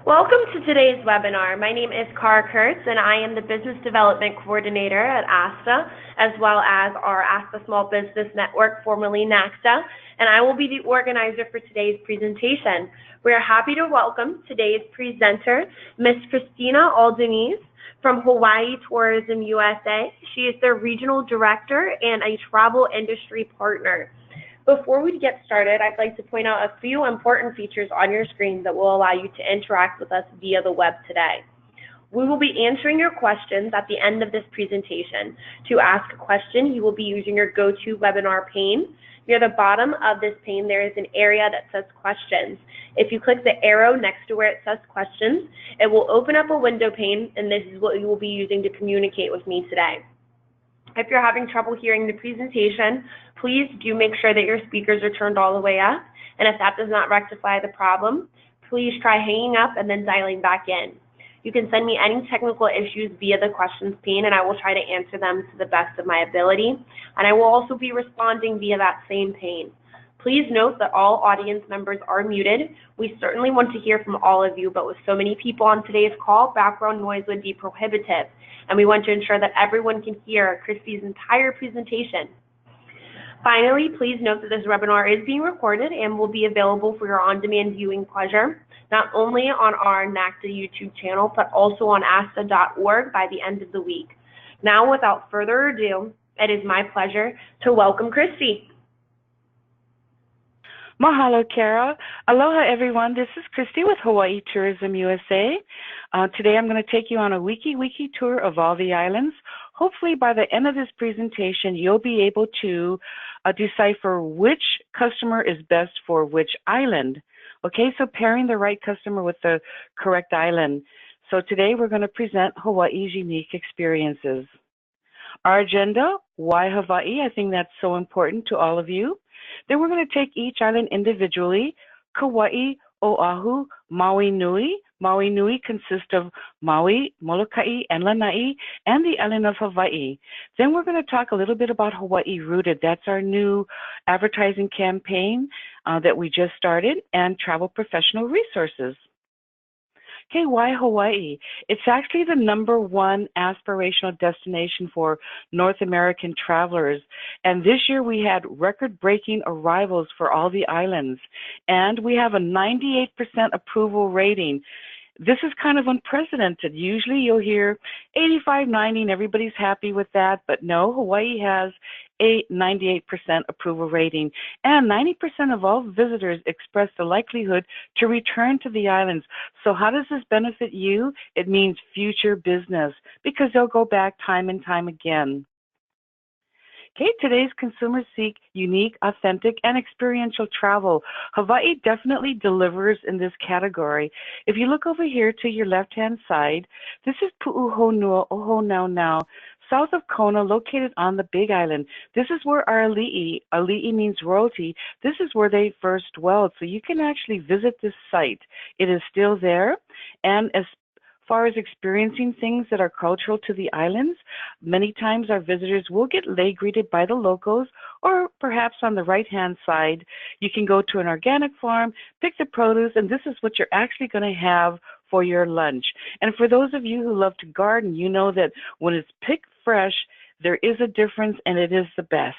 Welcome to today's webinar. My name is Cara Kurtz, and I am the Business Development Coordinator at ASTA, as well as our ASTA Small Business Network, formerly NACTA, and I will be the organizer for today's presentation. We are happy to welcome today's presenter, Ms. Christina Aldenese from Hawaii Tourism USA. She is the Regional Director and a Travel Industry Partner. Before we get started, I'd like to point out a few important features on your screen that will allow you to interact with us via the web today. We will be answering your questions at the end of this presentation. To ask a question, you will be using your GoToWebinar pane. Near the bottom of this pane, there is an area that says questions. If you click the arrow next to where it says questions, it will open up a window pane, and this is what you will be using to communicate with me today. If you're having trouble hearing the presentation, please do make sure that your speakers are turned all the way up. And if that does not rectify the problem, please try hanging up and then dialing back in. You can send me any technical issues via the questions pane, and I will try to answer them to the best of my ability. And I will also be responding via that same pane. Please note that all audience members are muted. We certainly want to hear from all of you, but with so many people on today's call, background noise would be prohibitive. And we want to ensure that everyone can hear Christy's entire presentation. Finally, please note that this webinar is being recorded and will be available for your on-demand viewing pleasure, not only on our NACTA YouTube channel, but also on asta.org by the end of the week. Now, without further ado, it is my pleasure to welcome Christy. Mahalo, Kara. Aloha, everyone. This is Christy with Hawaii Tourism USA. Today I'm going to take you on a wiki tour of all the islands. Hopefully by the end of this presentation, you'll be able to decipher which customer is best for which island. Okay, so pairing the right customer with the correct island. So today we're going to present Hawaii's unique experiences. Our agenda, why Hawaii? I think that's so important to all of you. Then we're going to take each island individually. Kauai, Oahu, Maui Nui. Maui Nui consists of Maui, Molokai, and Lanai, and the island of Hawaii. Then we're going to talk a little bit about Hawaii Rooted. That's our new advertising campaign that we just started, and travel professional resources. Okay, why Hawaii? It's actually the #1 aspirational destination for North American travelers. And this year we had record-breaking arrivals for all the islands. And we have a 98% approval rating. This is kind of unprecedented. Usually you'll hear 85, 90, and everybody's happy with that. But no, Hawaii has a 98% approval rating. And 90% of all visitors express the likelihood to return to the islands. So how does this benefit you? It means future business because they'll go back time and time again. Okay, today's consumers seek unique, authentic, and experiential travel. Hawaii definitely delivers in this category. If you look over here to your left-hand side, this is Pu'uhonua Ohonaunau, south of Kona, located on the Big Island. This is where our ali'i means royalty, this is where they first dwelled. So you can actually visit this site. It is still there. And as far as experiencing things that are cultural to the islands, many times our visitors will get lei greeted by the locals, or perhaps on the right-hand side, you can go to an organic farm, pick the produce, and this is what you're actually going to have for your lunch. And for those of you who love to garden, you know that when it's picked fresh, there is a difference, and it is the best.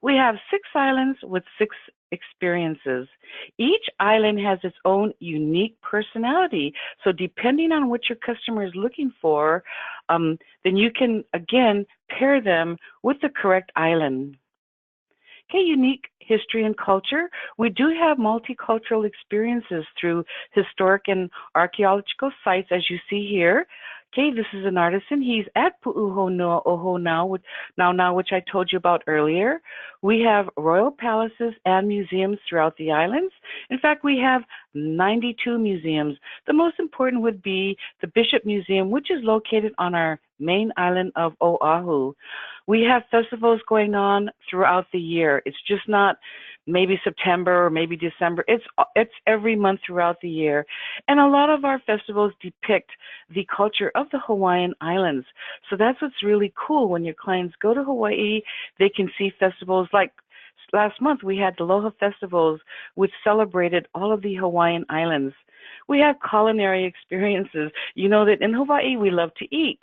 We have 6 islands with 6 experiences. Each island has its own unique personality. So depending on what your customer is looking for, then you can, again, pair them with the correct island. Okay, unique history and culture. We do have multicultural experiences through historic and archaeological sites, as you see here. Okay, this is an artisan. He's at Pu'uhonua Ohonaunau, which I told you about earlier. We have royal palaces and museums throughout the islands. In fact, we have 92 museums. The most important would be the Bishop Museum, which is located on our main island of Oahu. We have festivals going on throughout the year. It's just not maybe September or maybe December. It's every month throughout the year. And a lot of our festivals depict the culture of the Hawaiian Islands. So that's what's really cool. When your clients go to Hawaii, they can see festivals like last month we had the Aloha Festivals, which celebrated all of the Hawaiian Islands. We have culinary experiences. You know that in Hawaii we love to eat,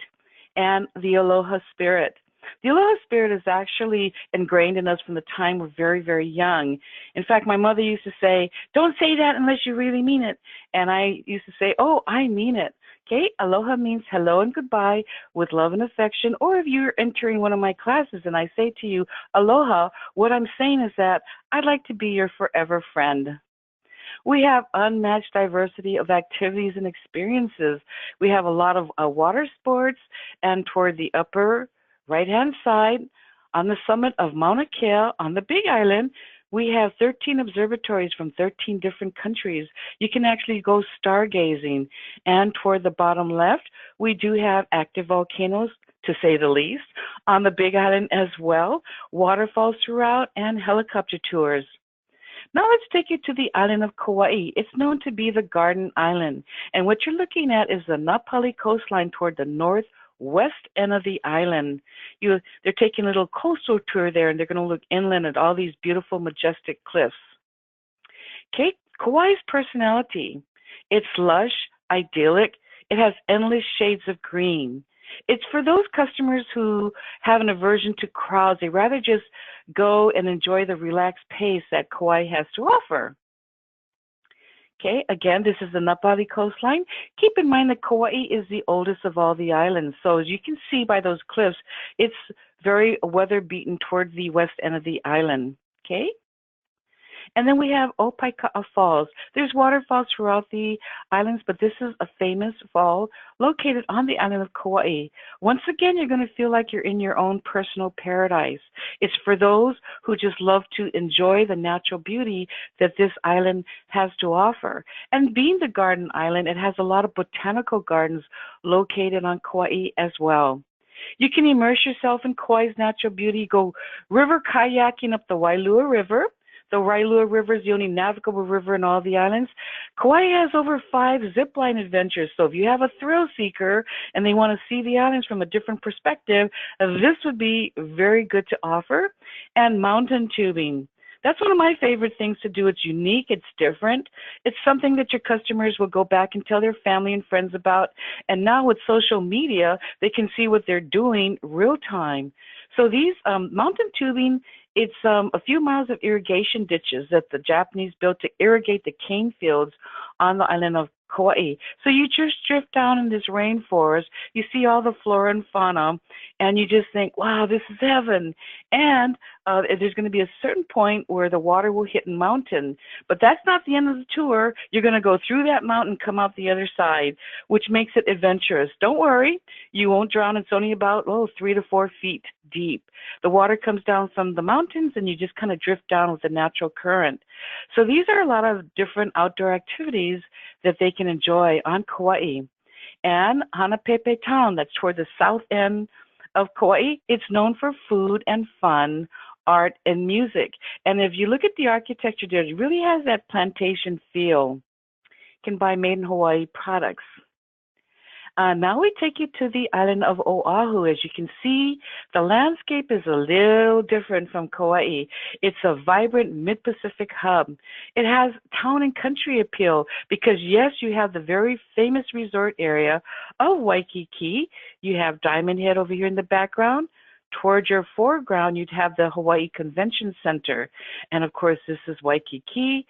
and the Aloha spirit. The Aloha spirit is actually ingrained in us from the time we're very, very young. In fact, my mother used to say, "Don't say that unless you really mean it." And I used to say, "Oh, I mean it." Okay, aloha means hello and goodbye with love and affection. Or if you're entering one of my classes and I say to you, aloha, what I'm saying is that I'd like to be your forever friend. We have unmatched diversity of activities and experiences. We have a lot of water sports, and toward the upper right-hand side, on the summit of Mauna Kea, on the Big Island, we have 13 observatories from 13 different countries. You can actually go stargazing. And toward the bottom left, we do have active volcanoes, to say the least, on the Big Island as well, waterfalls throughout, and helicopter tours. Now let's take you to the island of Kawaii. It's known to be the Garden Island. And what you're looking at is the Napali coastline toward the northwest end of the island. They're taking a little coastal tour there, and they're going to look inland at all these beautiful, majestic cliffs. Okay, Kauai's personality. It's lush, idyllic. It has endless shades of green. It's for those customers who have an aversion to crowds. They rather just go and enjoy the relaxed pace that Kauai has to offer. Okay, again, this is the Napali coastline. Keep in mind that Kauai is the oldest of all the islands. So as you can see by those cliffs, it's very weather-beaten towards the west end of the island. Okay? And then we have Opaika'a Falls. There's waterfalls throughout the islands, but this is a famous fall located on the island of Kauai. Once again, you're going to feel like you're in your own personal paradise. It's for those who just love to enjoy the natural beauty that this island has to offer. And being the garden island, it has a lot of botanical gardens located on Kauai as well. You can immerse yourself in Kauai's natural beauty, go river kayaking up the Wailua River. The Wailua River is the only navigable river in all the islands. Kauai has over 5 zipline adventures, so if you have a thrill seeker and they want to see the islands from a different perspective, this would be very good to offer. And mountain tubing. That's one of my favorite things to do. It's unique, it's different. It's something that your customers will go back and tell their family and friends about. And now with social media, they can see what they're doing real time. So these mountain tubing, it's a few miles of irrigation ditches that the Japanese built to irrigate the cane fields on the island of Kauai. So you just drift down in this rainforest, you see all the flora and fauna, and you just think, wow, this is heaven. And there's going to be a certain point where the water will hit a mountain, but that's not the end of the tour. You're going to go through that mountain, come out the other side, which makes it adventurous. Don't worry, you won't drown. It's only about 3 to 4 feet deep. The water comes down from the mountains, and you just kind of drift down with the natural current. So these are a lot of different outdoor activities that they can enjoy on Kauai. And Hana Town, that's toward the south end of Kauai, it's known for food and fun, art and music. And if you look at the architecture there, it really has that plantation feel. You can buy made in Hawaii products. Now we take you to the island of Oahu. As you can see, the landscape is a little different from Kauai. It's a vibrant mid-Pacific hub. It has town and country appeal because, yes, you have the very famous resort area of Waikiki. You have Diamond Head over here in the background. Towards your foreground, you'd have the Hawaii Convention Center. And, of course, this is Waikiki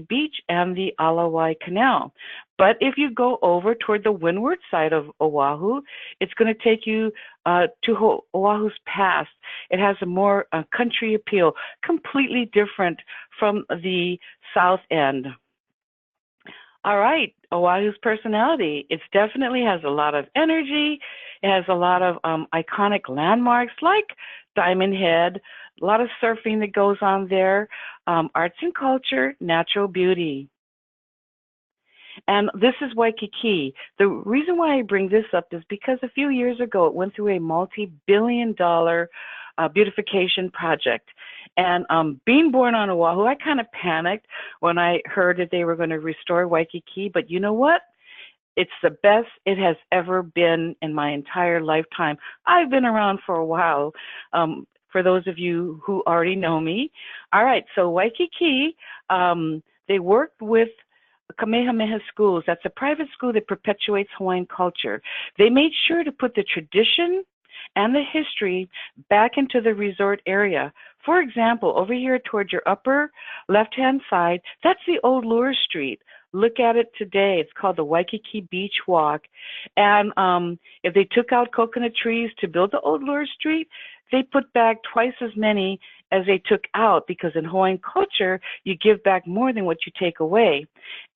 Beach, and the Alawai Canal. But if you go over toward the windward side of Oahu, it's going to take you to Oahu's past. It has a more country appeal, completely different from the south end. All right, Oahu's personality. It definitely has a lot of energy. It has a lot of iconic landmarks like Diamond Head, a lot of surfing that goes on there, arts and culture, natural beauty. And this is Waikiki. The reason why I bring this up is because a few years ago it went through a multi-billion-dollar beautification project. And being born on Oahu, I kind of panicked when I heard that they were going to restore Waikiki. But you know what? It's the best it has ever been in my entire lifetime. I've been around for a while. for those of you who already know me. All right, so Waikiki, they worked with Kamehameha Schools. That's a private school that perpetuates Hawaiian culture. They made sure to put the tradition and the history back into the resort area. For example, over here towards your upper left-hand side, that's the old Lure Street. Look at it today. It's called the Waikiki Beach Walk. And if they took out coconut trees to build the old Lure Street, they put back twice as many as they took out, because in Hawaiian culture, you give back more than what you take away.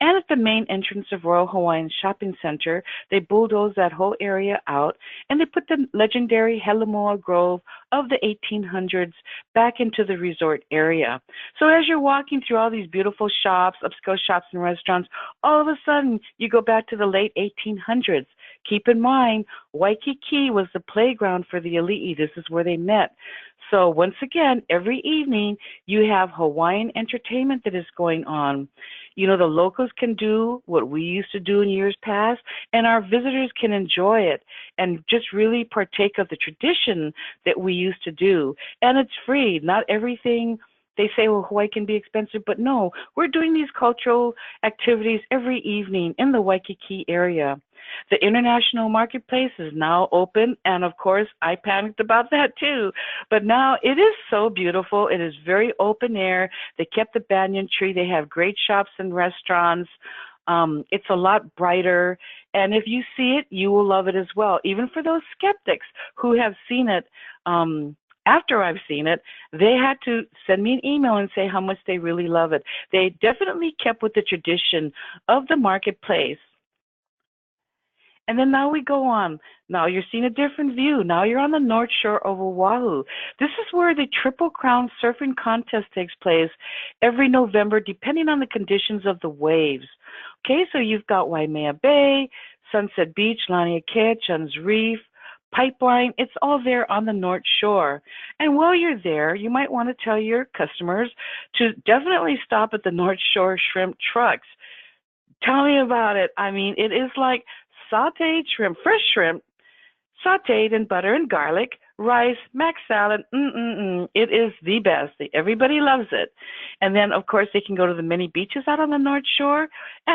And at the main entrance of Royal Hawaiian Shopping Center, they bulldozed that whole area out, and they put the legendary Helemoa Grove of the 1800s back into the resort area. So as you're walking through all these beautiful shops, upscale shops and restaurants, all of a sudden you go back to the late 1800s. Keep in mind, Waikiki was the playground for the elite. This is where they met. So once again, every evening you have Hawaiian entertainment that is going on. You know, the locals can do what we used to do in years past, and our visitors can enjoy it and just really partake of the tradition that we used to do. And it's free. Not everything. They say, well, Hawaii can be expensive, but no, we're doing these cultural activities every evening in the Waikiki area. The international marketplace is now open, and of course, I panicked about that too. But now it is so beautiful. It is very open air. They kept the banyan tree. They have great shops and restaurants. It's a lot brighter, and if you see it, you will love it as well. Even for those skeptics who have seen it, after I've seen it, they had to send me an email and say how much they really love it. They definitely kept with the tradition of the marketplace. And then now we go on. Now you're seeing a different view. Now you're on the North Shore of Oahu. This is where the Triple Crown Surfing Contest takes place every November, depending on the conditions of the waves. Okay, so you've got Waimea Bay, Sunset Beach, Laniakea, Junn's Reef, Pipeline. It's all there on the North Shore. And while you're there, you might want to tell your customers to definitely stop at the North Shore Shrimp Trucks. Tell me about it. I mean, it is like sauteed shrimp, fresh shrimp, sauteed in butter and garlic, rice, mac salad. It is the best. Everybody loves it. And then, of course, they can go to the many beaches out on the North Shore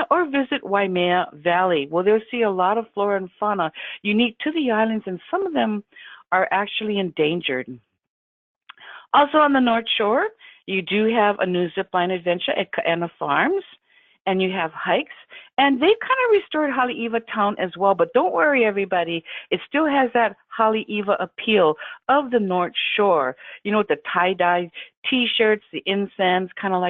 or visit Waimea Valley. Well, they'll see a lot of flora and fauna unique to the islands, and some of them are actually endangered. Also on the North Shore, you do have a new zipline adventure at Kaena Farms, and you have hikes, and they've kind of restored Haleiwa Town as well. But don't worry, everybody, it still has that Haleiwa appeal of the North Shore. You know, with the tie-dye T-shirts, the incense, kind of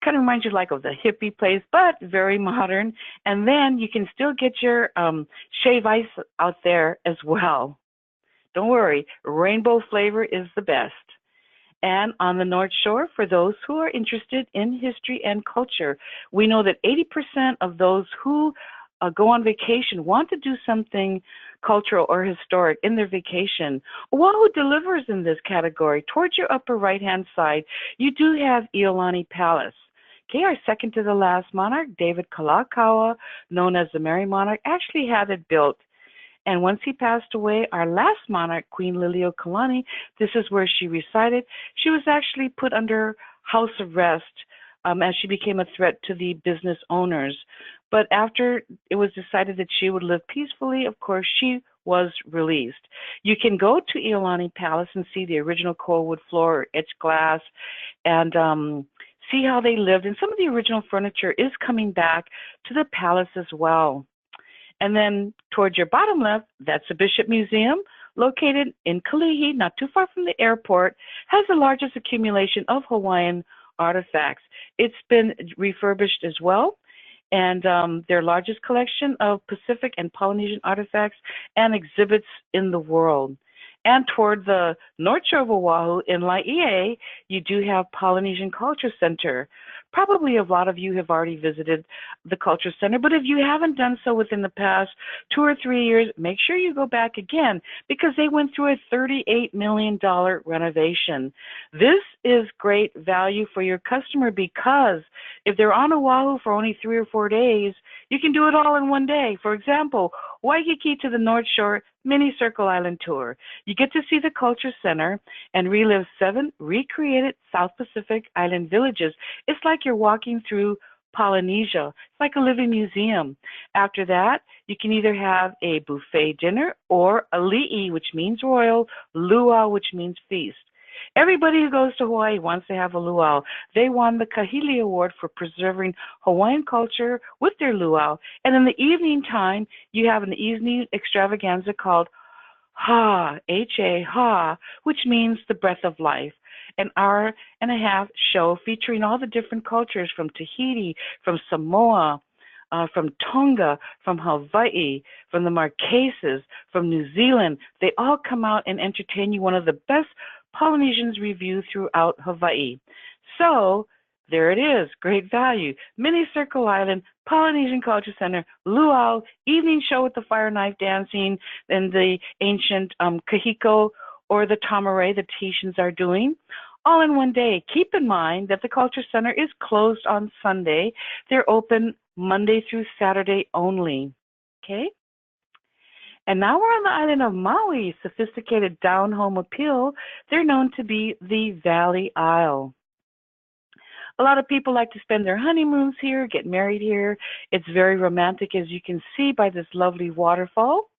reminds you like of the hippie place, but very modern. And then you can still get your shave ice out there as well. Don't worry, rainbow flavor is the best. And on the North Shore, for those who are interested in history and culture, we know that 80% of those who go on vacation want to do something cultural or historic in their vacation. Oahu delivers in this category. Towards your upper right-hand side, you do have Iolani Palace. Okay, our second to the last monarch, David Kalakaua, known as the Merry Monarch, actually had it built. And once he passed away, our last monarch, Queen Liliuokalani, this is where she resided. She was actually put under house arrest as she became a threat to the business owners. But after it was decided that she would live peacefully, of course, she was released. You can go to Iolani Palace and see the original coalwood floor, etched glass, and see how they lived. And some of the original furniture is coming back to the palace as well. And then towards your bottom left, that's the Bishop Museum, located in Kalihi, not too far from the airport, has the largest accumulation of Hawaiian artifacts. It's been refurbished as well, and their largest collection of Pacific and Polynesian artifacts and exhibits in the world. And toward the North Shore of Oahu in Laie, you do have Polynesian Culture Center. Probably a lot of you have already visited the Culture Center, but if you haven't done so within the past 2 or 3 years, make sure you go back again, because they went through a $38 million renovation. This is great value for your customer, because if they're on Oahu for only 3 or 4 days, you can do it all in one day. For example, Waikiki to the North Shore, Mini Circle Island Tour. You get to see the Culture Center and relive 7 recreated South Pacific Island villages. It's like you're walking through Polynesia. It's like a living museum. After that, you can either have a buffet dinner or a li'i, which means royal, luau, which means feast. Everybody who goes to Hawaii wants to have a luau. They won the Kahili Award for preserving Hawaiian culture with their luau. And in the evening time, you have an evening extravaganza called Ha, which means the breath of life. An hour and a half show featuring all the different cultures from Tahiti, from Samoa, from Tonga, from Hawaii, from the Marquesas, from New Zealand. They all come out and entertain you, one of the best Polynesians review throughout Hawaii. So there it is, great value. Mini Circle Island, Polynesian Culture Center, luau, evening show with the fire knife dancing and the ancient kahiko or the tamare the Tahitians are doing, all in one day. Keep in mind that the Culture Center is closed on Sunday. They're open Monday through Saturday only. Okay? And now we're on the island of Maui, sophisticated down-home appeal. They're known to be the Valley Isle. A lot of people like to spend their honeymoons here, get married here. It's very romantic, as you can see by this lovely waterfall.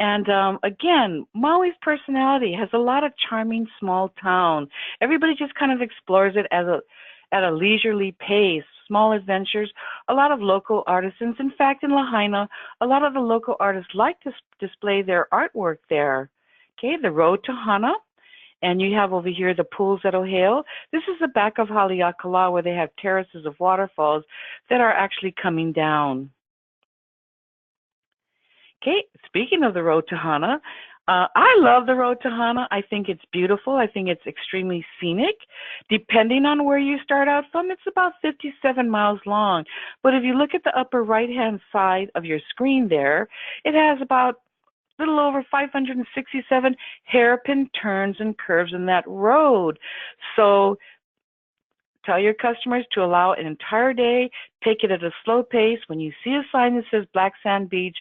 And again, Maui's personality has a lot of charming small town. Everybody just kind of explores it at a leisurely pace, small adventures, a lot of local artisans. In fact, in Lahaina, a lot of the local artists like to display their artwork there. Okay, the road to Hana, and you have over here the pools at Ohio. This is the back of Haleakala, where they have terraces of waterfalls that are actually coming down. Okay, speaking of the road to Hana, I love the road to Hana. I think it's beautiful. I think it's extremely scenic. Depending on where you start out from, it's about 57 miles long. But if you look at the upper right-hand side of your screen there, it has about a little over 567 hairpin turns and curves in that road. So tell your customers to allow an entire day, take it at a slow pace. When you see a sign that says Black Sand Beach,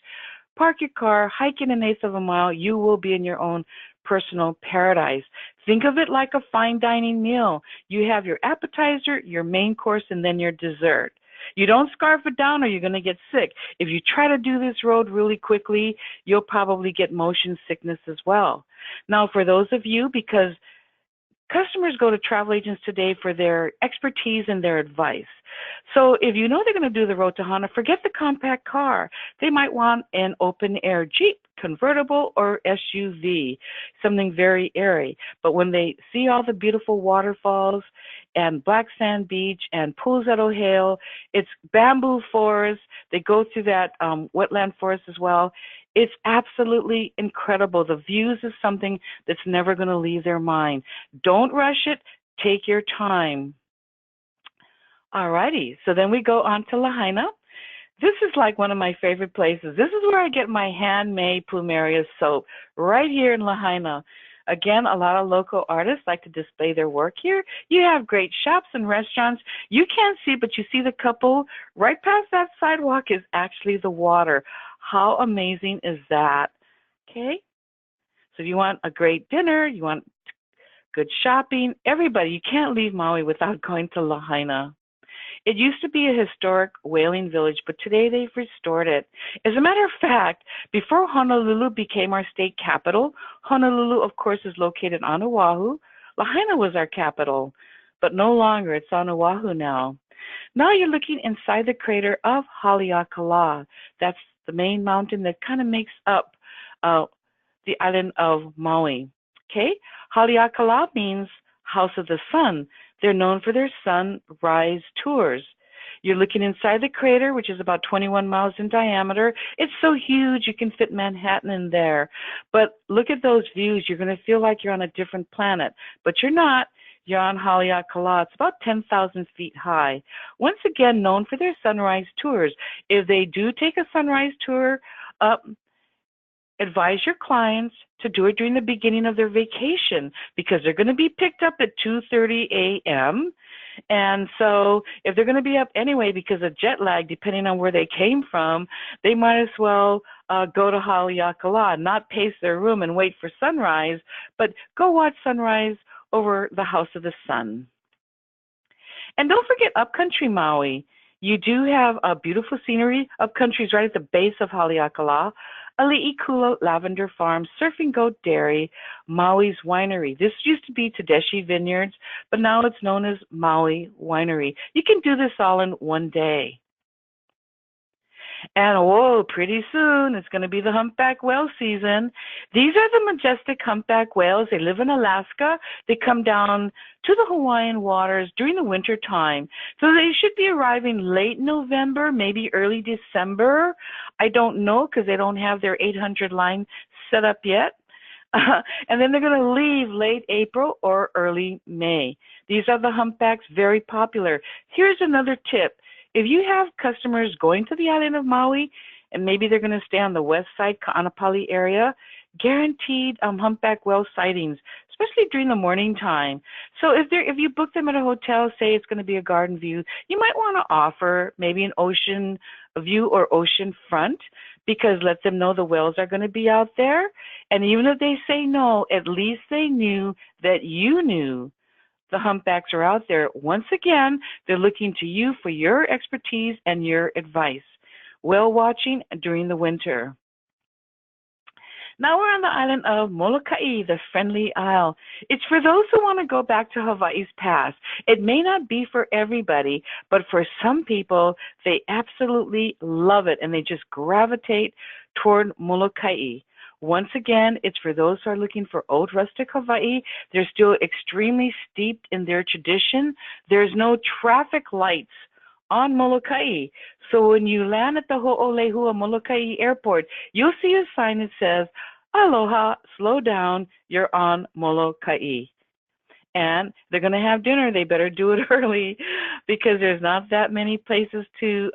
park your car, hike in 1/8 of a mile, you will be in your own personal paradise. Think of it like a fine dining meal. You have your appetizer, your main course, and then your dessert. You don't scarf it down or you're going to get sick. If you try to do this road really quickly, you'll probably get motion sickness as well. Now, for those of you, because customers go to travel agents today for their expertise and their advice. So if you know they're going to do the road to Hana, forget the compact car. They might want an open-air Jeep, convertible, or SUV, something very airy. But when they see all the beautiful waterfalls and Black Sand Beach and pools at Ohio, it's bamboo forest. They go through that wetland forest as well. It's absolutely incredible. The views is something that's never going to leave their mind. Don't rush it. Take your time. All righty. So then we go on to Lahaina. This is like one of my favorite places. This is where I get my handmade plumeria soap, right here in Lahaina. Again, a lot of local artists like to display their work here. You have great shops and restaurants. You can't see, but you see the couple right past that sidewalk is actually the water. How amazing is that? Okay. So if you want a great dinner, you want good shopping, everybody, you can't leave Maui without going to Lahaina. It used to be a historic whaling village, but today they've restored it. As a matter of fact, before Honolulu became our state capital, Honolulu, of course, is located on Oahu. Lahaina was our capital, but no longer. It's on Oahu now. Now you're looking inside the crater of Haleakala. That's the main mountain that kind of makes up the island of Maui. Okay, Haleakala means House of the Sun. They're known for their sunrise tours. You're looking inside the crater, which is about 21 miles in diameter. It's so huge you can fit Manhattan in there. But look at those views. You're going to feel like you're on a different planet. But you're not. You're on Haleakala. It's about 10,000 feet high. Once again, known for their sunrise tours. If they do take a sunrise tour up, advise your clients to do it during the beginning of their vacation because they're going to be picked up at 2:30 a.m. And so if they're going to be up anyway because of jet lag, depending on where they came from, they might as well go to Haleakala, not pace their room and wait for sunrise, but go watch sunrise over the House of the Sun. And don't forget upcountry Maui. You do have a beautiful scenery. Upcountry is right at the base of Haleakala. Ali'ikula Lavender Farm, Surfing Goat Dairy, Maui's Winery. This used to be Tedeschi Vineyards, but now it's known as Maui Winery. You can do this all in one day. And whoa, pretty soon it's going to be the humpback whale season. These are the majestic humpback whales. They live in Alaska. They come down to the Hawaiian waters during the winter time. So they should be arriving late November, maybe early December. I don't know because they don't have their 800 line set up yet. And then they're going to leave late April or early May. These are the humpbacks, very popular. Here's another tip. If you have customers going to the island of Maui, and maybe they're going to stay on the west side, Ka'anapali area, guaranteed humpback whale sightings, especially during the morning time. So if you book them at a hotel, say it's going to be a garden view, you might want to offer maybe an ocean view or ocean front, because let them know the whales are going to be out there. And even if they say no, at least they knew that you knew the humpbacks are out there. Once again, they're looking to you for your expertise and your advice. Whale watching during the winter. Now we're on the island of Molokai, the Friendly Isle. It's for those who want to go back to Hawaii's past. It may not be for everybody, but for some people, they absolutely love it, and they just gravitate toward Molokai. Once again, it's for those who are looking for old rustic Hawaii. They're still extremely steeped in their tradition. There's no traffic lights on Molokai. So when you land at the Ho'olehua Molokai Airport, you'll see a sign that says, "Aloha, slow down, you're on Molokai." And they're going to have dinner. They better do it early because there's not that many places to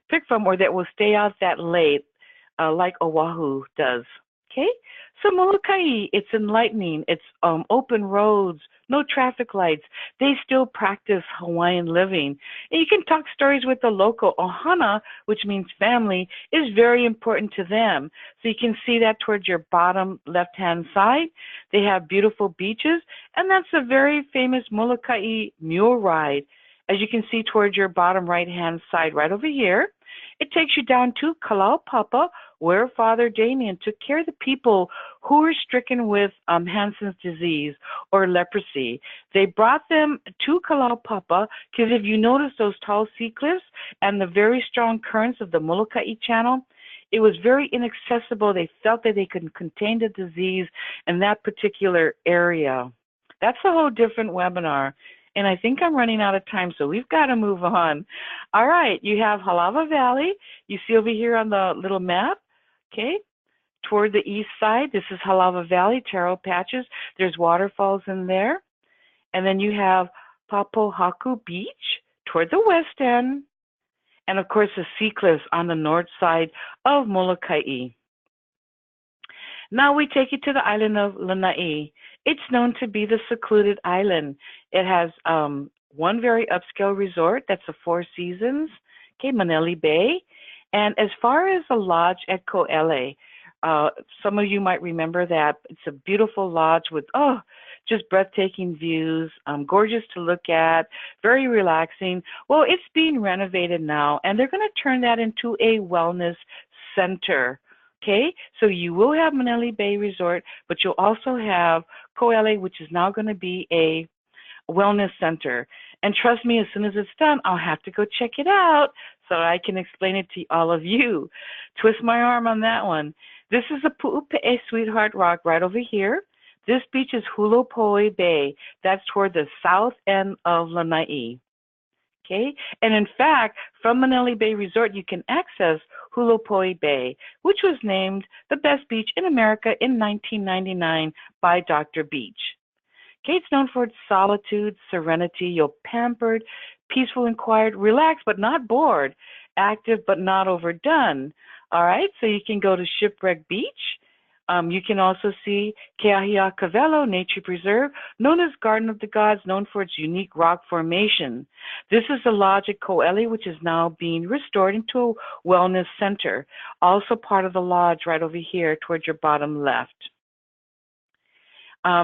pick from or that will stay out that late like Oahu does. Okay, so Molokai, it's enlightening. It's open roads, no traffic lights. They still practice Hawaiian living. And you can talk stories with the local. Hana, which means family, is very important to them. So you can see that towards your bottom left-hand side. They have beautiful beaches, and that's a very famous Molokai mule ride. As you can see towards your bottom right-hand side, right over here. It takes you down to Kalaupapa, where Father Damien took care of the people who were stricken with Hansen's disease or leprosy. They brought them to Kalaupapa because if you notice those tall sea cliffs and the very strong currents of the Molokai Channel, it was very inaccessible. They felt that they couldn't contain the disease in that particular area. That's a whole different webinar. And I think I'm running out of time, so we've got to move on. All right, you have Halawa Valley. You see over here on the little map, okay? Toward the east side, this is Halawa Valley, taro patches. There's waterfalls in there. And then you have Papohaku Beach toward the west end. And, of course, the sea cliffs on the north side of Molokai. Now we take you to the island of Lanai. It's known to be the secluded island. It has one very upscale resort, that's the Four Seasons, okay, Manele Bay. And as far as the lodge at Ko'ele, some of you might remember that. It's a beautiful lodge with, just breathtaking views, gorgeous to look at, very relaxing. Well, it's being renovated now, and they're going to turn that into a wellness center. Okay, so you will have Manele Bay Resort, but you'll also have Ko'ele, which is now going to be a wellness center. And trust me, as soon as it's done, I'll have to go check it out so I can explain it to all of you. Twist my arm on that one. This is the Pu'upe'e Sweetheart Rock right over here. This beach is Hulopoi Bay. That's toward the south end of Lanai. Okay, and in fact, from Manele Bay Resort, you can access Hulopoi Bay, which was named the best beach in America in 1999 by Dr. Beach. Okay, it's known for its solitude, serenity. You're pampered, peaceful and quiet, relaxed but not bored, active but not overdone. All right, so you can go to Shipwreck Beach. You can also see Keahiakavelo Nature Preserve, known as Garden of the Gods, known for its unique rock formation. This is the lodge at Ko'eli, which is now being restored into a wellness center. Also part of the lodge right over here towards your bottom left.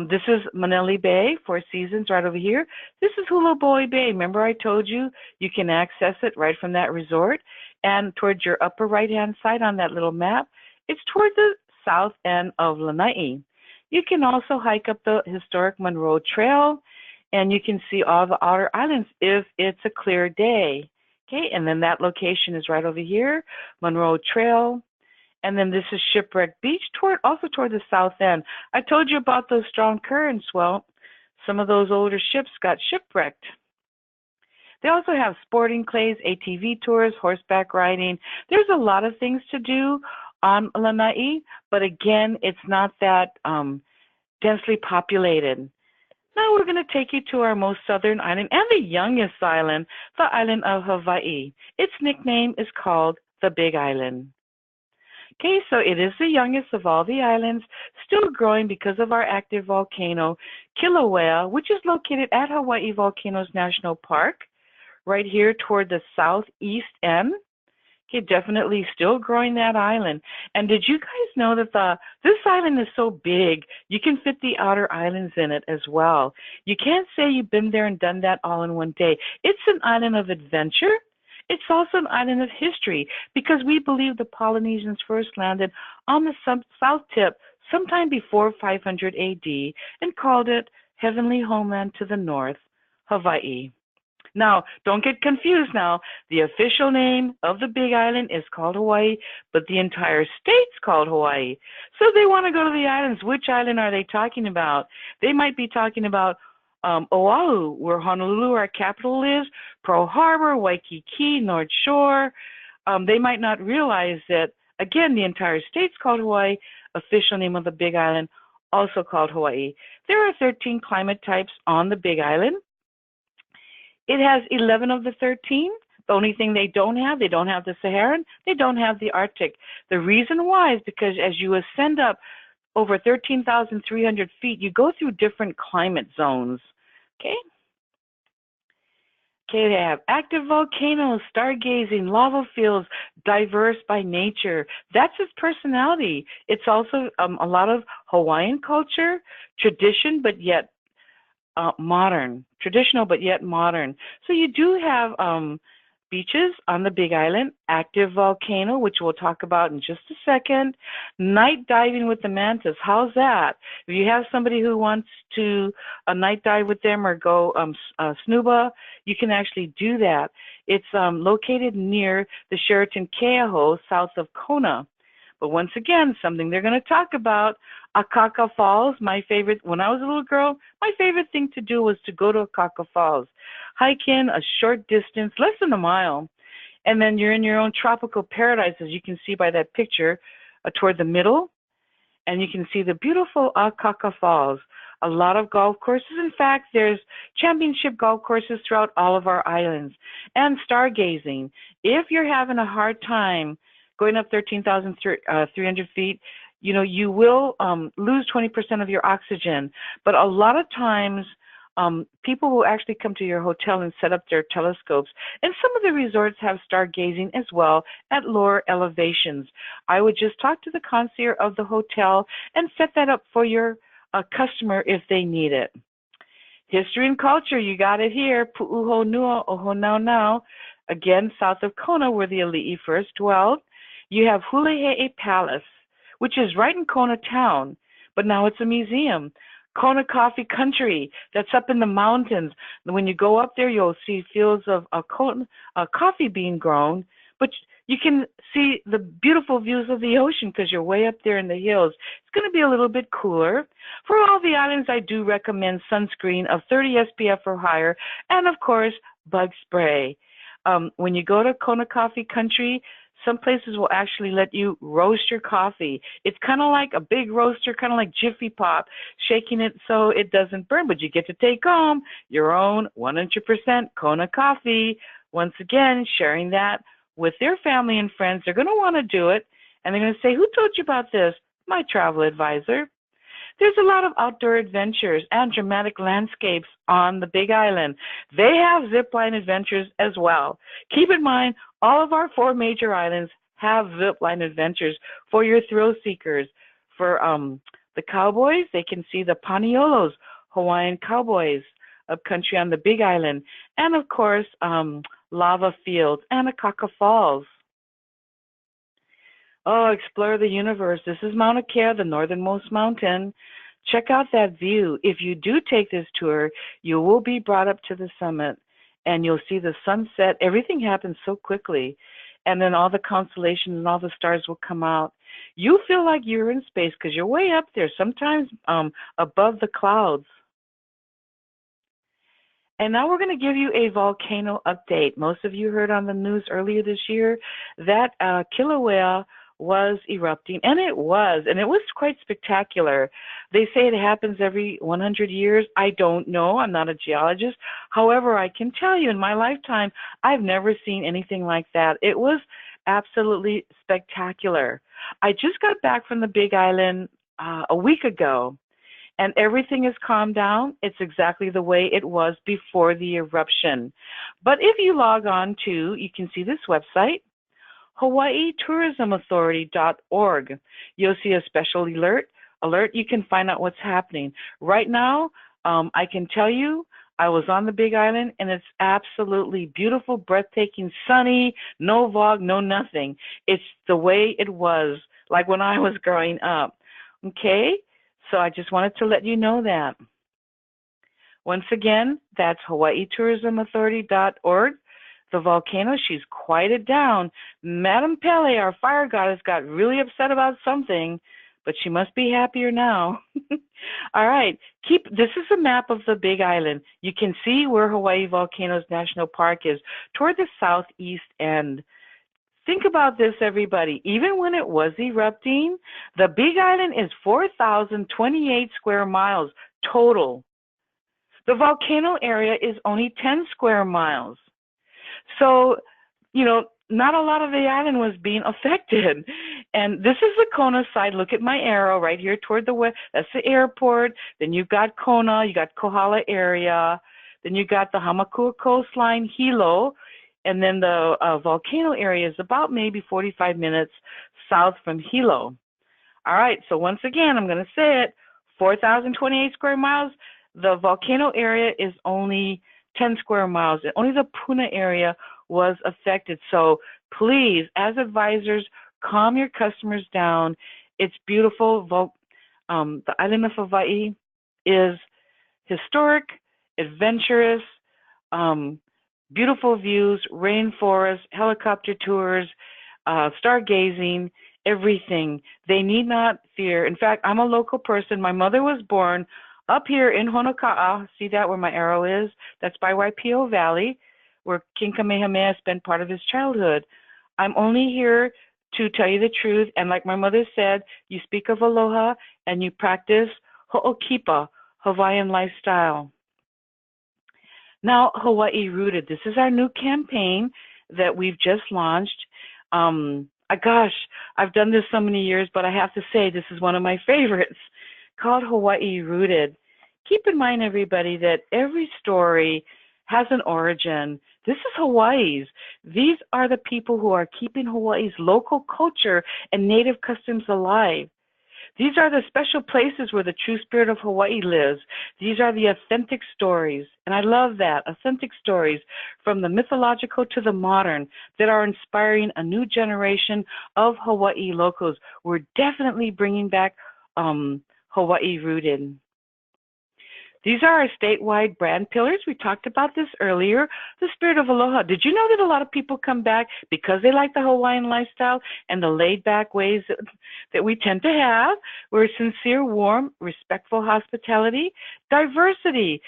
This is Manele Bay, Four Seasons, right over here. This is Hulaboi Bay. Remember I told you you can access it right from that resort. And towards your upper right-hand side on that little map, it's toward the south end of Lanai. You can also hike up the historic Monroe Trail, and you can see all the outer islands if it's a clear day. Okay, and then that location is right over here, Monroe Trail. And then this is Shipwreck Beach, also toward the south end. I told you about those strong currents. Well, some of those older ships got shipwrecked. They also have sporting clays, ATV tours, horseback riding. There's a lot of things to do on Lanai, but again, it's not that densely populated. Now we're going to take you to our most southern island and the youngest island, the island of Hawaii. Its nickname is called the Big Island. Okay, so it is the youngest of all the islands, still growing because of our active volcano, Kilauea, which is located at Hawaii Volcanoes National Park, right here toward the southeast end. Okay, definitely still growing that island. And did you guys know that this island is so big, you can fit the outer islands in it as well. You can't say you've been there and done that all in one day. It's an island of adventure. It's also an island of history because we believe the Polynesians first landed on the south tip sometime before 500 AD and called it Heavenly Homeland to the north, Hawaii. Now, don't get confused now. The official name of the Big Island is called Hawaii, but the entire state's called Hawaii. So they want to go to the islands. Which island are they talking about? They might be talking about Oahu, where Honolulu, our capital, is, Pearl Harbor, Waikiki, North Shore. They might not realize that, again, the entire state's called Hawaii, official name of the Big Island, also called Hawaii. There are 13 climate types on the Big Island. It has 11 of the 13. The only thing they don't have the Saharan, they don't have the Arctic. The reason why is because as you ascend up over 13,300 feet, you go through different climate zones. Okay, they have active volcanoes, stargazing, lava fields, diverse by nature. That's its personality. It's also a lot of Hawaiian culture, tradition, but yet modern. Traditional, but yet modern. So you do have beaches on the Big Island, active volcano, which we'll talk about in just a second, night diving with the mantis. How's that? If you have somebody who wants to night dive with them or go snuba, you can actually do that. It's located near the Sheraton Keauhou, south of Kona. But once again, something they're going to talk about, Akaka Falls, my favorite. When I was a little girl, my favorite thing to do was to go to Akaka Falls. Hike in a short distance, less than a mile, and then you're in your own tropical paradise, as you can see by that picture toward the middle, and you can see the beautiful Akaka Falls. A lot of golf courses. In fact, there's championship golf courses throughout all of our islands. And stargazing. If you're having a hard time going up 13,300 feet, you know, you will lose 20% of your oxygen. But a lot of times, people will actually come to your hotel and set up their telescopes. And some of the resorts have stargazing as well at lower elevations. I would just talk to the concierge of the hotel and set that up for your customer if they need it. History and culture, you got it here. Pu'uhonua Ohonaunau, again, south of Kona, where the Ali'i first dwelled. You have Hulehe'e Palace, which is right in Kona town, but now it's a museum. Kona Coffee Country, that's up in the mountains. When you go up there, you'll see fields of coffee being grown, but you can see the beautiful views of the ocean because you're way up there in the hills. It's going to be a little bit cooler. For all the islands, I do recommend sunscreen of 30 SPF or higher, and of course, bug spray. When you go to Kona Coffee Country, some places will actually let you roast your coffee. It's kind of like a big roaster, kind of like Jiffy Pop, shaking it so it doesn't burn, but you get to take home your own 100% Kona coffee. Once again, sharing that with their family and friends. They're going to want to do it, and they're going to say, who told you about this? my travel advisor. There's a lot of outdoor adventures and dramatic landscapes on the Big Island. They have Zipline Adventures as well. Keep in mind, all of our 4 major islands have Zipline Adventures for your thrill seekers. For the cowboys, they can see the Paniolos, Hawaiian cowboys, up country on the Big Island, and of course, lava fields and Akaka Falls. Oh, explore the universe. This is Mauna Kea, the northernmost mountain. Check out that view. If you do take this tour, you will be brought up to the summit, and you'll see the sunset. Everything happens so quickly, and then all the constellations and all the stars will come out. You feel like you're in space because you're way up there, sometimes above the clouds. And now we're going to give you a volcano update. Most of you heard on the news earlier this year that Kilauea was erupting, and it was quite spectacular. They say it happens every 100 years. I don't know. I'm not a geologist. However, I can tell you in my lifetime, I've never seen anything like that. It was absolutely spectacular. I just got back from the Big Island a week ago, and everything has calmed down. It's exactly the way it was before the eruption. But if you log on to, you can see this website, HawaiiTourismAuthority.org. You'll see a special alert. You can find out what's happening. Right now, I can tell you, I was on the Big Island, and it's absolutely beautiful, breathtaking, sunny, no fog, no nothing. It's the way it was, like when I was growing up. Okay? So I just wanted to let you know that. Once again, that's HawaiiTourismAuthority.org. The volcano, she's quieted down. Madame Pele, our fire goddess, got really upset about something, but she must be happier now. All right, this is a map of the Big Island. You can see where Hawaii Volcanoes National Park is, toward the southeast end. Think about this, everybody. Even when it was erupting, the Big Island is 4,028 square miles total. The volcano area is only 10 square miles. So, not a lot of the island was being affected. And this is the Kona side. Look at my arrow right here toward the west. That's the airport. Then you've got Kona, you got Kohala area. Then you got the Hamakua coastline, Hilo. And then the volcano area is about maybe 45 minutes south from Hilo. All right, so once again, I'm going to say it, 4,028 square miles. The volcano area is only 10 square miles. Only the Puna area was affected. So please, as advisors, calm your customers down. It's beautiful. The island of Hawaii is historic, adventurous, beautiful views, rainforest, helicopter tours, stargazing, everything. They need not fear. In fact, I'm a local person. My mother was born up here in Honoka'a. See that where my arrow is? That's by Waipio Valley, where King Kamehameha spent part of his childhood. I'm only here to tell you the truth. And like my mother said, you speak of aloha and you practice ho'okipa, Hawaiian lifestyle. Now, Hawaii Rooted. This is our new campaign that we've just launched. Gosh, I've done this so many years, but I have to say this is one of my favorites, called Hawaii Rooted. Keep in mind, everybody, that every story has an origin. This is Hawaii's. These are the people who are keeping Hawaii's local culture and native customs alive. These are the special places where the true spirit of Hawaii lives. These are the authentic stories, and I love that, authentic stories from the mythological to the modern that are inspiring a new generation of Hawaii locals. We're definitely bringing back Hawaii Rooted. These are our statewide brand pillars. We talked about this earlier. The spirit of aloha. Did you know that a lot of people come back because they like the Hawaiian lifestyle and the laid-back ways that we tend to have? We're sincere, warm, respectful hospitality, diversity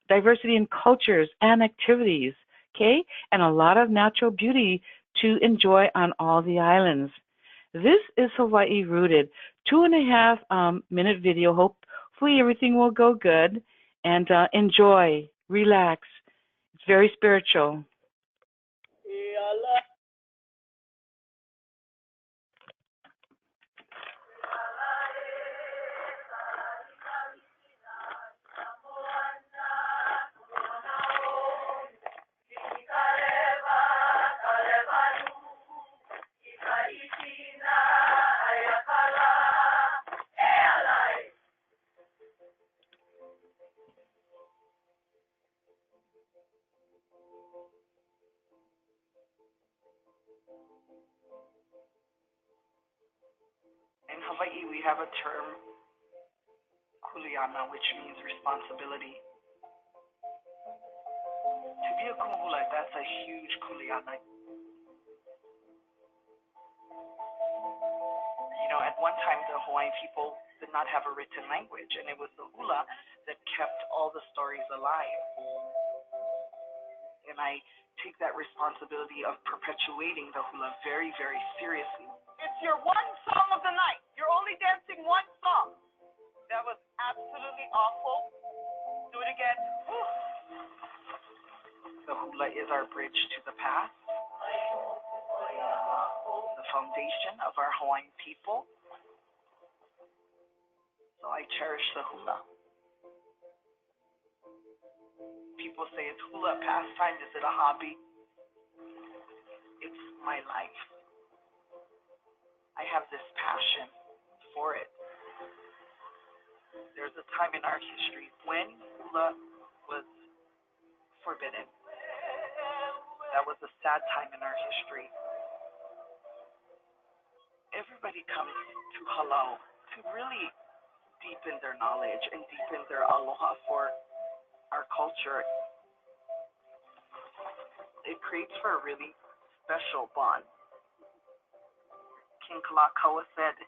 in cultures and activities, okay? And a lot of natural beauty to enjoy on all the islands. This is Hawaii Rooted. 2.5 minute video. Hopefully everything will go good, and enjoy, relax. It's very spiritual. In Hawaii, we have a term, kuleana, which means responsibility. To be a kuhula, that's a huge kuleana. You know, at one time, the Hawaiian people did not have a written language, and it was the hula that kept all the stories alive. And I take that responsibility of perpetuating the hula very, very seriously. It's your one song of the night. You're only dancing one song. That was absolutely awful. Do it again. The hula is our bridge to the past, the foundation of our Hawaiian people. So I cherish the hula. People say, is hula a pastime? Is it a hobby? It's my life. I have this passion for it. There's a time in our history when hula was forbidden. That was a sad time in our history. Everybody comes to halau to really deepen their knowledge and deepen their aloha for our culture. It creates for a really special bond. King Kalakaua said,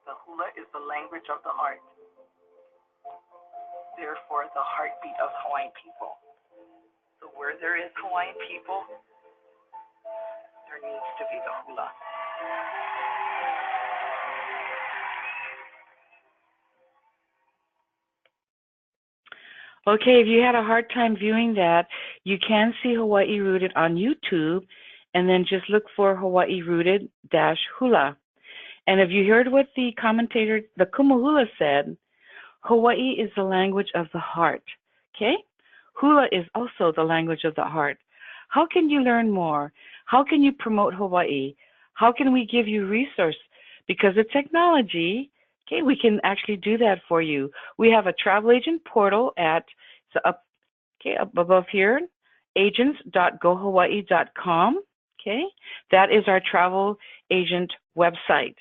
the hula is the language of the heart. Therefore, the heartbeat of Hawaiian people. So where there is Hawaiian people, there needs to be the hula. Okay, if you had a hard time viewing that, you can see Hawaii Rooted on YouTube, and then just look for Hawaii Rooted-Hula. And if you heard what the commentator, the Kumahula, said, Hawaii is the language of the heart, okay? Hula is also the language of the heart. How can you learn more? How can you promote Hawaii? How can we give you resources? Because of technology, okay, we can actually do that for you. We have a travel agent portal at, up above here, agents.gohawaii.com, okay? That is our travel agent website.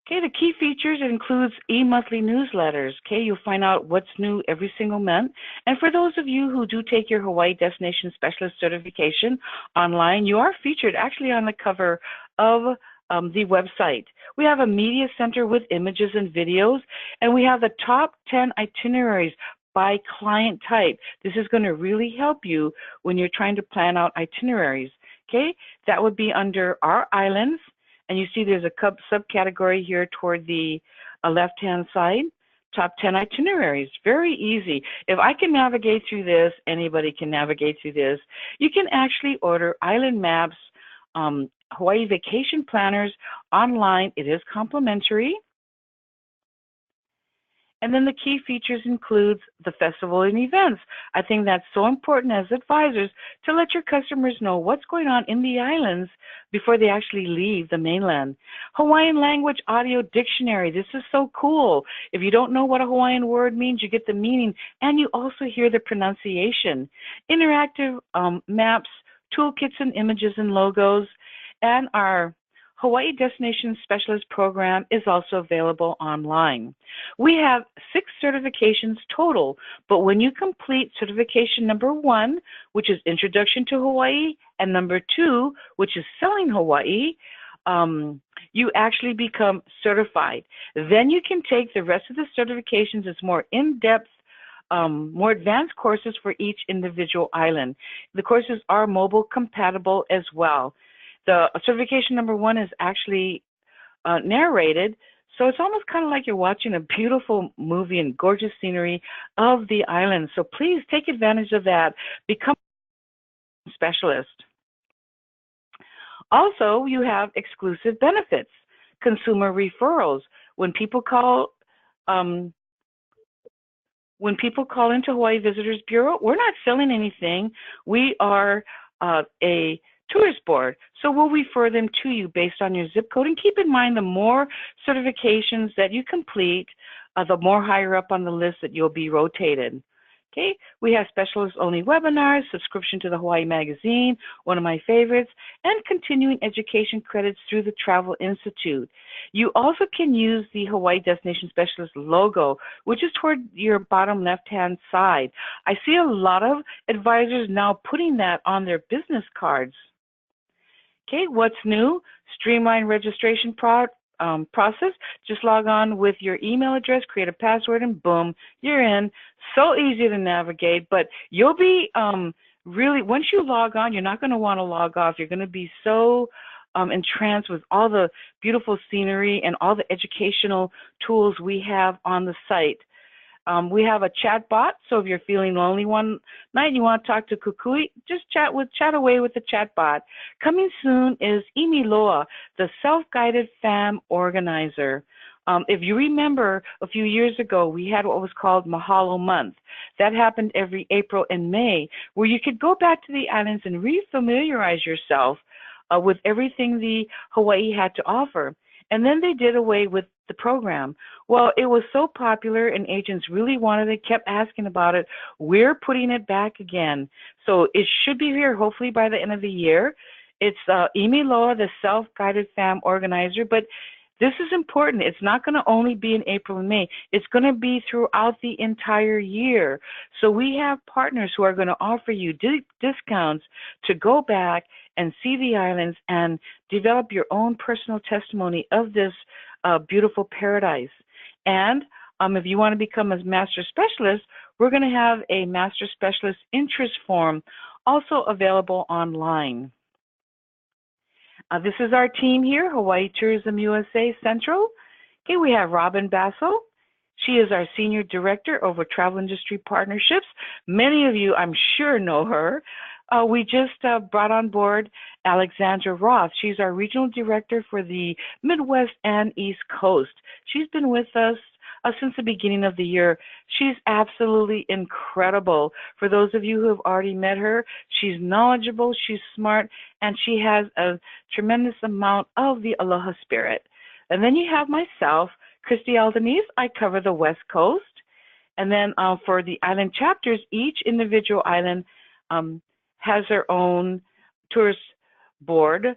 Okay, the key features includes e-monthly newsletters. Okay, you'll find out what's new every single month. And for those of you who do take your Hawaii Destination Specialist certification online, you are featured actually on the cover of the website. We have a media center with images and videos, and we have the top 10 itineraries by client type. This is going to really help you when you're trying to plan out itineraries. Okay, that would be under our islands. And you see there's a subcategory here toward the left-hand side, top 10 itineraries. Very easy. If I can navigate through this, anybody can navigate through this. You can actually order island maps, Hawaii vacation planners online. It is complimentary. And then the key features includes the festival and events. I think that's so important as advisors to let your customers know what's going on in the islands before they actually leave the mainland. Hawaiian language audio dictionary. This is so cool. If you don't know what a Hawaiian word means, you get the meaning, and you also hear the pronunciation. Interactive maps, toolkits and images and logos, and our Hawaii Destination Specialist program is also available online. We have 6 certifications total, but when you complete certification number 1, which is Introduction to Hawaii, and number 2, which is Selling Hawaii, you actually become certified. Then you can take the rest of the certifications as more in-depth, more advanced courses for each individual island. The courses are mobile compatible as well. The certification number 1 is actually narrated, so it's almost kind of like you're watching a beautiful movie and gorgeous scenery of the island. So please take advantage of that. Become a specialist. Also, you have exclusive benefits, consumer referrals. When people call into Hawaii Visitors Bureau, we're not selling anything. We are a tourist board, so we'll refer them to you based on your zip code. And keep in mind, the more certifications that you complete, the more higher up on the list that you'll be rotated. Okay, we have specialist-only webinars, subscription to the Hawaii Magazine, one of my favorites, and continuing education credits through the Travel Institute. You also can use the Hawaii Destination Specialist logo, which is toward your bottom left-hand side. I see a lot of advisors now putting that on their business cards. Okay, what's new? Streamline registration process. Just log on with your email address, create a password, and boom, you're in. So easy to navigate, but you'll be really, once you log on, you're not going to want to log off. You're going to be so entranced with all the beautiful scenery and all the educational tools we have on the site. We have a chat bot, so if you're feeling lonely one night and you want to talk to Kukui, just chat away with the chat bot. Coming soon is Imiloa, the self-guided fam organizer. If you remember, a few years ago, we had what was called Mahalo Month. That happened every April and May, where you could go back to the islands and refamiliarize yourself with everything the Hawaii had to offer. And then they did away with the program. Well, it was so popular and agents really wanted it, kept asking about it. We're putting it back again. So it should be here hopefully by the end of the year. It's Imiloa, the self-guided fam organizer, but this is important. It's not going to only be in April and May. It's going to be throughout the entire year. So we have partners who are going to offer you discounts to go back and see the islands and develop your own personal testimony of this beautiful paradise. And if you want to become a master specialist, we're going to have a master specialist interest form also available online. This is our team here, Hawaii Tourism USA Central. Okay, we have Robin Basso. She is our Senior Director over Travel Industry Partnerships. Many of you, I'm sure, know her. We just brought on board Alexandra Roth. She's our Regional Director for the Midwest and East Coast. She's been with us since the beginning of the year. She's absolutely incredible. For those of you who have already met her, she's knowledgeable, she's smart, and she has a tremendous amount of the aloha spirit. And then you have myself, Christy Albanese. I cover the West Coast. And then for the island chapters, each individual island has their own tourist board,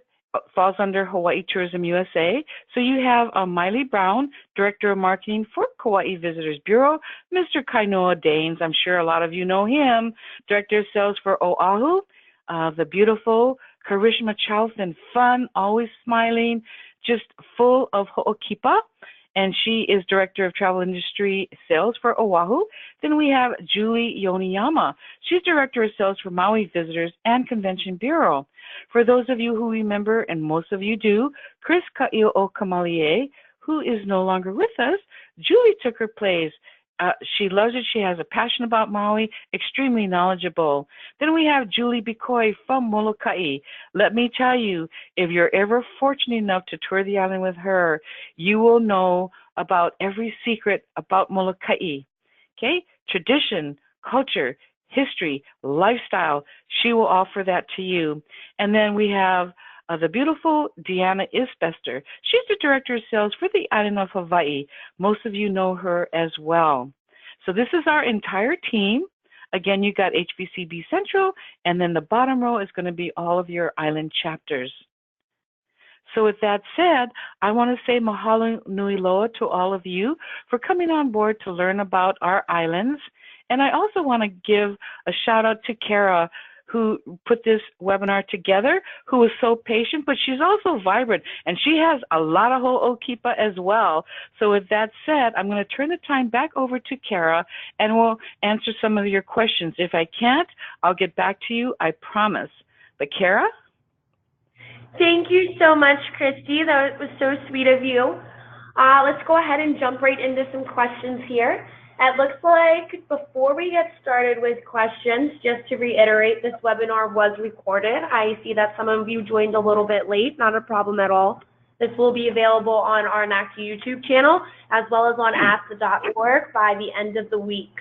falls under Hawaii Tourism USA. So you have Miley Brown, Director of Marketing for Kauai Visitors Bureau, Mr. Kainoa Danes, I'm sure a lot of you know him, Director of Sales for Oahu, the beautiful Karishma Chalfin, fun, always smiling, just full of ho'okipa. And she is Director of Travel Industry Sales for Oahu. Then we have Julie Yoniyama. She's Director of Sales for Maui Visitors and Convention Bureau. For those of you who remember, and most of you do, Chris Ka'i'o Kamalie, who is no longer with us, Julie took her place. She loves it. She has a passion about Maui, extremely knowledgeable. Then we have Julie Bikoy from Molokai. Let me tell you, if you're ever fortunate enough to tour the island with her, you will know about every secret about Molokai. Okay? Tradition, culture, history, lifestyle. She will offer that to you. And then we have the beautiful Deanna Isbester. She's the Director of Sales for the island of Hawaii. Most of you know her as well. So this is our entire team. Again, you got HBCB Central, and then the bottom row is going to be all of your island chapters. So with that said, I want to say mahalo nui loa to all of you for coming on board to learn about our islands. And I also want to give a shout out to Kara, who put this webinar together, who was so patient, but she's also vibrant, and she has a lot of ho'okipa as well. So with that said, I'm going to turn the time back over to Kara, and we'll answer some of your questions. If I can't, I'll get back to you, I promise. But Kara? Thank you so much, Christy. That was so sweet of you. Let's go ahead and jump right into some questions here. It looks like before we get started with questions, just to reiterate, this webinar was recorded. I see that some of you joined a little bit late, not a problem at all. This will be available on our NACTA YouTube channel as well as on asta.org by the end of the week.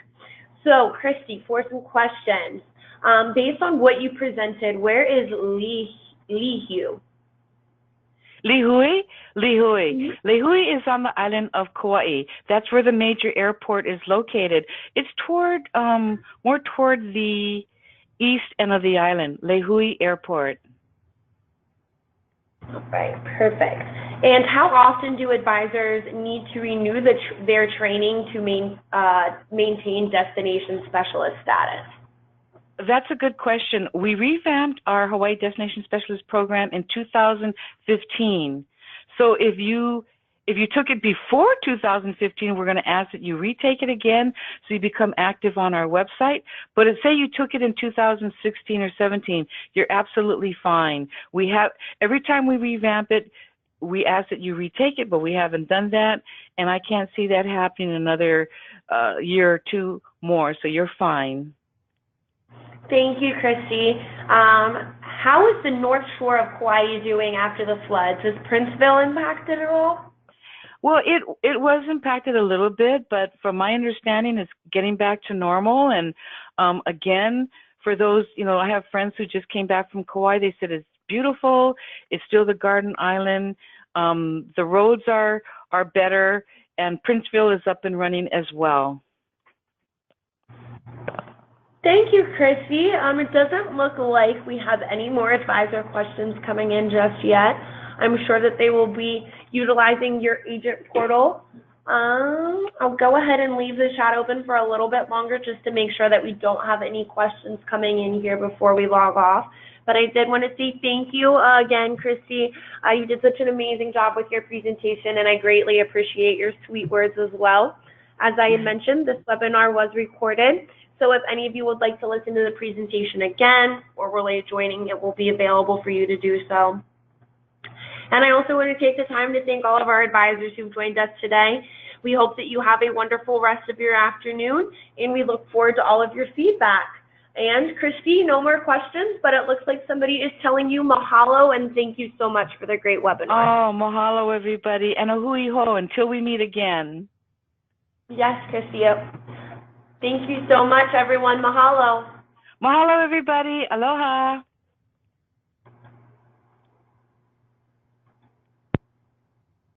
So, Christy, for some questions, based on what you presented, where is Lihu? Lihui? Lihui. Mm-hmm. Lihui is on the island of Kawaii. That's where the major airport is located. It's toward, more toward the east end of the island, Lihui Airport. All right, perfect. And how often do advisors need to renew their training to maintain destination specialist status? That's a good question. We revamped our Hawaii Destination Specialist program in 2015. So if you took it before 2015, we're going to ask that you retake it again so you become active on our website. But if, say you took it in 2016 or 17, you're absolutely fine. We have, every time we revamp it, we ask that you retake it, but we haven't done that, and I can't see that happening in another year or two more, so you're fine. Thank you, Christy. How is the North Shore of Kauai doing after the floods? Is Princeville impacted at all? Well, it was impacted a little bit, but from my understanding, it's getting back to normal. And again, for those, you know, I have friends who just came back from Kauai. They said it's beautiful. It's still the Garden Island. The roads are better, and Princeville is up and running as well. Thank you, Christy. It doesn't look like we have any more advisor questions coming in just yet. I'm sure that they will be utilizing your agent portal. I'll go ahead and leave the chat open for a little bit longer just to make sure that we don't have any questions coming in here before we log off. But I did want to say thank you again, Christy. You did such an amazing job with your presentation, and I greatly appreciate your sweet words as well. As I had mentioned, this webinar was recorded. So if any of you would like to listen to the presentation again or were late joining, it will be available for you to do so. And I also want to take the time to thank all of our advisors who've joined us today. We hope that you have a wonderful rest of your afternoon, and we look forward to all of your feedback. And Christy, no more questions, but it looks like somebody is telling you mahalo, and thank you so much for the great webinar. Oh, mahalo, everybody, and a hui ho until we meet again. Yes, Christy. Thank you so much, everyone. Mahalo. Mahalo, everybody. Aloha.